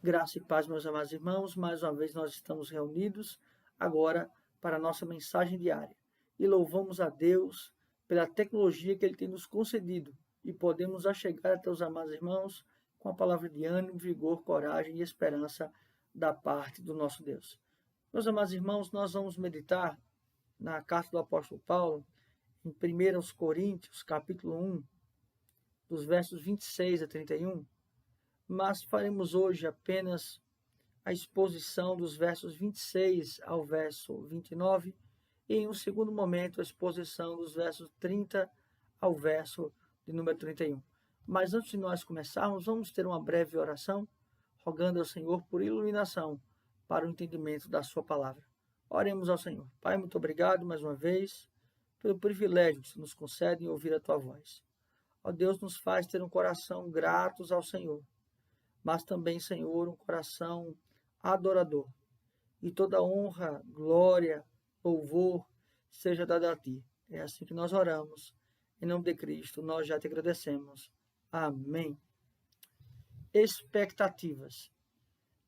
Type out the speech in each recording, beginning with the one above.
Graça e paz, meus amados irmãos, mais uma vez nós estamos reunidos agora para a nossa mensagem diária. E louvamos a Deus pela tecnologia que Ele tem nos concedido e podemos achegar até os amados irmãos com a palavra de ânimo, vigor, coragem e esperança da parte do nosso Deus. Meus amados irmãos, nós vamos meditar na carta do apóstolo Paulo, em 1 Coríntios, capítulo 1, dos versos 26 a 31, mas faremos hoje apenas a exposição dos versos 26 ao verso 29 e, em um segundo momento, a exposição dos versos 30 ao verso de número 31. Mas antes de nós começarmos, vamos ter uma breve oração, rogando ao Senhor por iluminação para o entendimento da sua palavra. Oremos ao Senhor. Pai, muito obrigado mais uma vez pelo privilégio que nos concede em ouvir a tua voz. Ó Deus, nos faz ter um coração gratos ao Senhor, mas também, Senhor, um coração adorador. E toda honra, glória, louvor seja dada a Ti. É assim que nós oramos. Em nome de Cristo, nós já te agradecemos. Amém. Expectativas.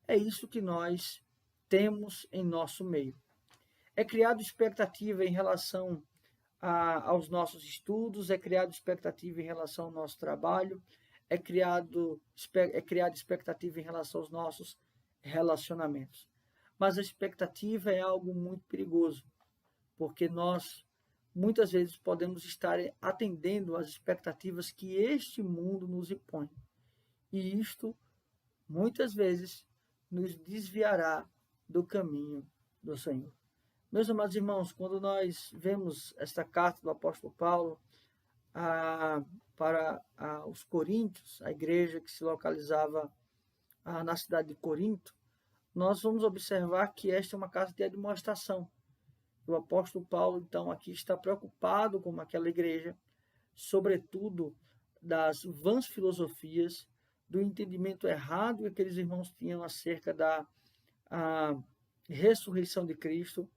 É isso que nós temos em nosso meio. É criado expectativa em relação aos nossos estudos, é criado expectativa em relação ao nosso trabalho, é criado expectativa em relação aos nossos relacionamentos. Mas a expectativa é algo muito perigoso, porque nós muitas vezes podemos estar atendendo às expectativas que este mundo nos impõe. E isto, muitas vezes, nos desviará do caminho do Senhor. Meus amados irmãos, quando nós vemos esta carta do apóstolo Paulo para os coríntios, a igreja que se localizava na cidade de Corinto, nós vamos observar que esta é uma carta de admoestação. O apóstolo Paulo, então, aqui está preocupado com aquela igreja, sobretudo das vãs filosofias, do entendimento errado que aqueles irmãos tinham acerca da ressurreição de Cristo,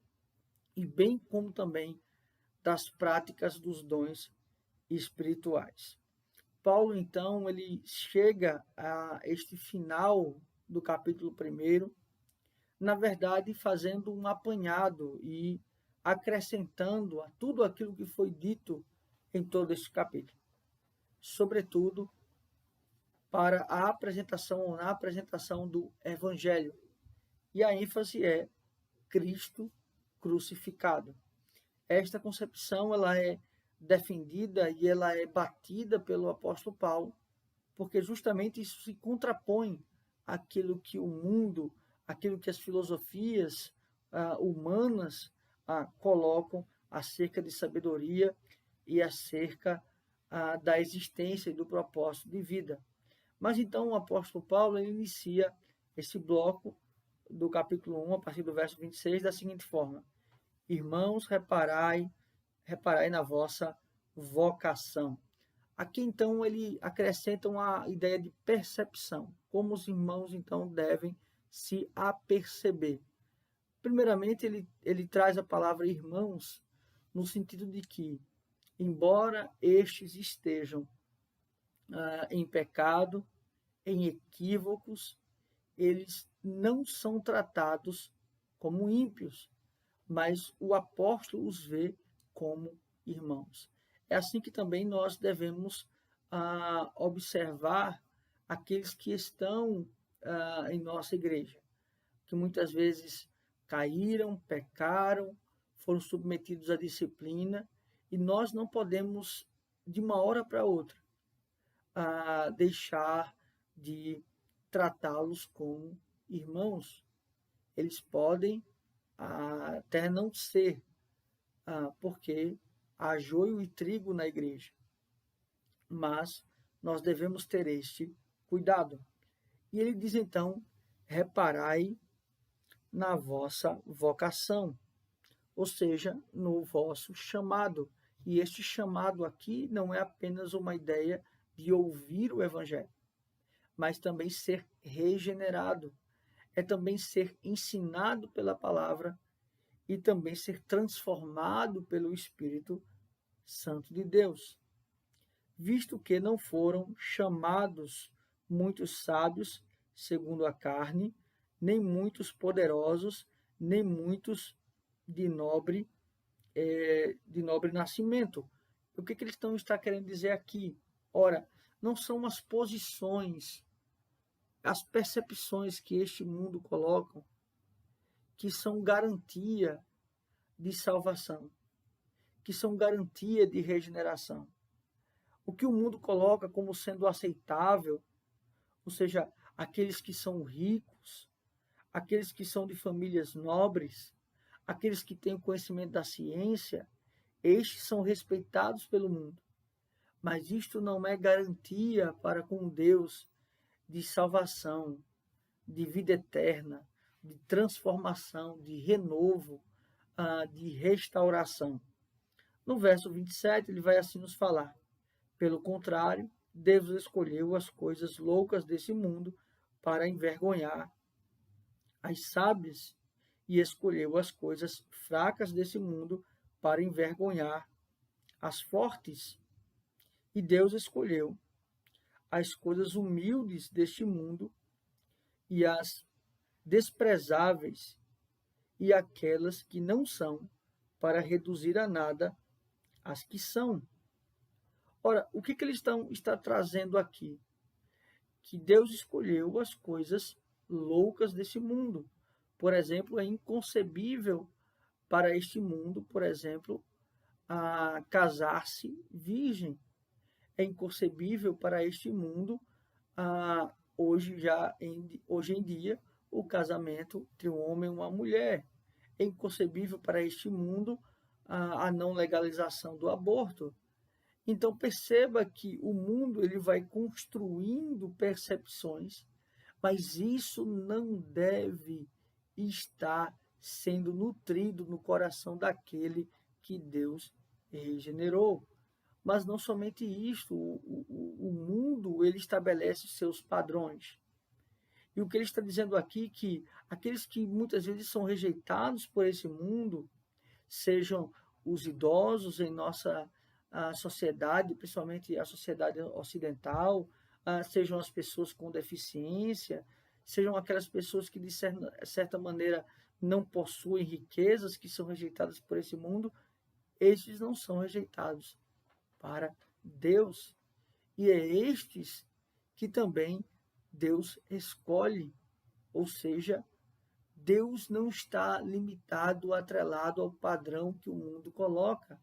e bem como também das práticas dos dons espirituais. Paulo, então, ele chega a este final do capítulo 1, na verdade, fazendo um apanhado e acrescentando a tudo aquilo que foi dito em todo este capítulo. Sobretudo, para a apresentação ou na apresentação do Evangelho. E a ênfase é Cristo crucificado. Esta concepção ela é defendida e ela é batida pelo apóstolo Paulo, porque justamente isso se contrapõe àquilo que o mundo, aquilo que as filosofias humanas colocam acerca de sabedoria e acerca da existência e do propósito de vida. Mas então o apóstolo Paulo ele inicia esse bloco do capítulo 1, a partir do verso 26, da seguinte forma: Irmãos, reparai na vossa vocação. Aqui, então, ele acrescenta uma ideia de percepção, como os irmãos, então, devem se aperceber. Primeiramente, ele traz a palavra irmãos, no sentido de que, embora estes estejam em pecado, em equívocos, eles não são tratados como ímpios, mas o apóstolo os vê como irmãos. É assim que também nós devemos observar aqueles que estão em nossa igreja, que muitas vezes caíram, pecaram, foram submetidos à disciplina, e nós não podemos, de uma hora para outra, deixar de tratá-los como irmãos. Eles podem até não ser, porque há joio e trigo na igreja, mas nós devemos ter este cuidado. E ele diz então: reparai na vossa vocação, ou seja, no vosso chamado. E este chamado aqui não é apenas uma ideia de ouvir o evangelho, mas também ser regenerado, é também ser ensinado pela palavra e também ser transformado pelo Espírito Santo de Deus, visto que não foram chamados muitos sábios, segundo a carne, nem muitos poderosos, nem muitos de nobre, de nobre nascimento. O que eles está querendo dizer aqui? Ora, não são as posições, as percepções que este mundo coloca, que são garantia de salvação, que são garantia de regeneração. O que o mundo coloca como sendo aceitável, ou seja, aqueles que são ricos, aqueles que são de famílias nobres, aqueles que têm o conhecimento da ciência, estes são respeitados pelo mundo. Mas isto não é garantia para com Deus de salvação, de vida eterna, de transformação, de renovo, de restauração. No verso 27, ele vai assim nos falar: pelo contrário, Deus escolheu as coisas loucas desse mundo para envergonhar as sábias, e escolheu as coisas fracas desse mundo para envergonhar as fortes. E Deus escolheu as coisas humildes deste mundo e as desprezáveis e aquelas que não são, para reduzir a nada as que são. Ora, o que ele está trazendo aqui? Que Deus escolheu as coisas loucas desse mundo. Por exemplo, é inconcebível para este mundo, por exemplo, a casar-se virgem. É inconcebível para este mundo, hoje em dia, o casamento entre um homem e uma mulher. É inconcebível para este mundo a não legalização do aborto. Então perceba que o mundo ele vai construindo percepções, mas isso não deve estar sendo nutrido no coração daquele que Deus regenerou. Mas não somente isto, o mundo ele estabelece seus padrões. E o que ele está dizendo aqui é que aqueles que muitas vezes são rejeitados por esse mundo, sejam os idosos em nossa sociedade, principalmente a sociedade ocidental, sejam as pessoas com deficiência, sejam aquelas pessoas que, de certa maneira, não possuem riquezas, que são rejeitadas por esse mundo, estes não são rejeitados para Deus. E é estes que também Deus escolhe, ou seja, Deus não está limitado, atrelado ao padrão que o mundo coloca,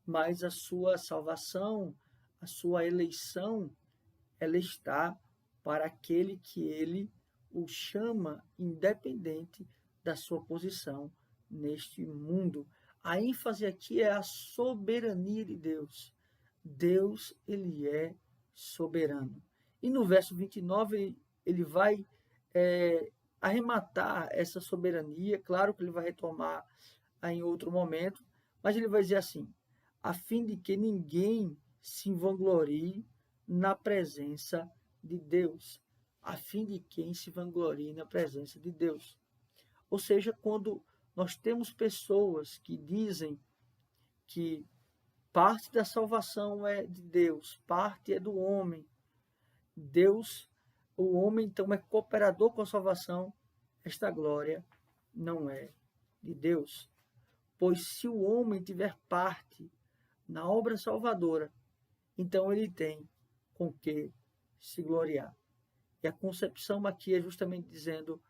mas a sua salvação, a sua eleição, ela está para aquele que ele o chama, independente da sua posição neste mundo. A ênfase aqui é a soberania de Deus. Deus, ele é soberano. E no verso 29, ele vai arrematar essa soberania. Claro que ele vai retomar em outro momento, mas ele vai dizer assim: a fim de que ninguém se vanglorie na presença de Deus. A fim de quem se vanglorie na presença de Deus. Ou seja, quando nós temos pessoas que dizem que parte da salvação é de Deus, parte é do homem. Deus, o homem, então, é cooperador com a salvação. Esta glória não é de Deus. Pois se o homem tiver parte na obra salvadora, então ele tem com que se gloriar. E a concepção aqui é justamente dizendo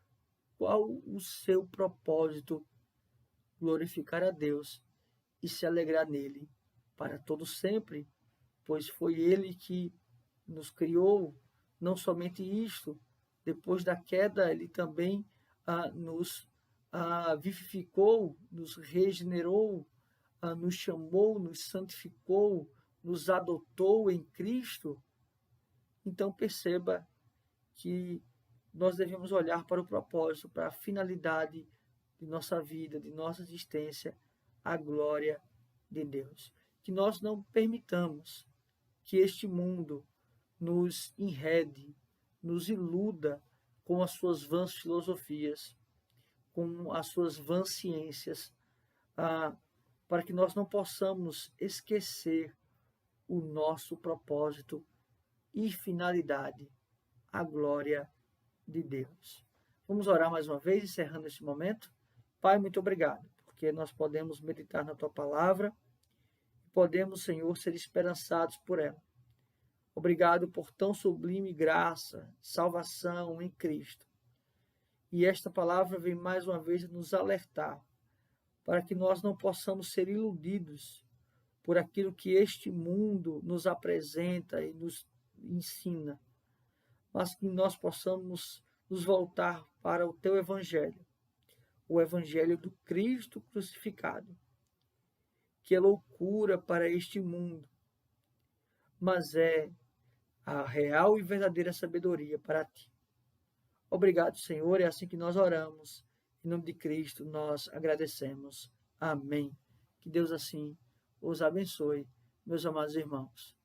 qual o seu propósito: glorificar a Deus e se alegrar nele para todo sempre, pois foi ele que nos criou. Não somente isto, depois da queda, ele também nos vivificou, nos regenerou, nos chamou, nos santificou, nos adotou em Cristo. Então perceba que nós devemos olhar para o propósito, para a finalidade de nossa vida, de nossa existência, a glória de Deus. Que nós não permitamos que este mundo nos enrede, nos iluda com as suas vãs filosofias, com as suas vãs ciências, para que nós não possamos esquecer o nosso propósito e finalidade, a glória de Deus. Vamos orar mais uma vez, encerrando esse momento. Pai, muito obrigado, porque nós podemos meditar na Tua palavra e podemos, Senhor, ser esperançados por ela. Obrigado por tão sublime graça, salvação em Cristo. E esta palavra vem mais uma vez nos alertar para que nós não possamos ser iludidos por aquilo que este mundo nos apresenta e nos ensina, mas que nós possamos nos voltar para o Teu Evangelho, o Evangelho do Cristo crucificado, que é loucura para este mundo, mas é a real e verdadeira sabedoria para Ti. Obrigado, Senhor, é assim que nós oramos. Em nome de Cristo, nós agradecemos. Amém. Que Deus assim os abençoe, meus amados irmãos.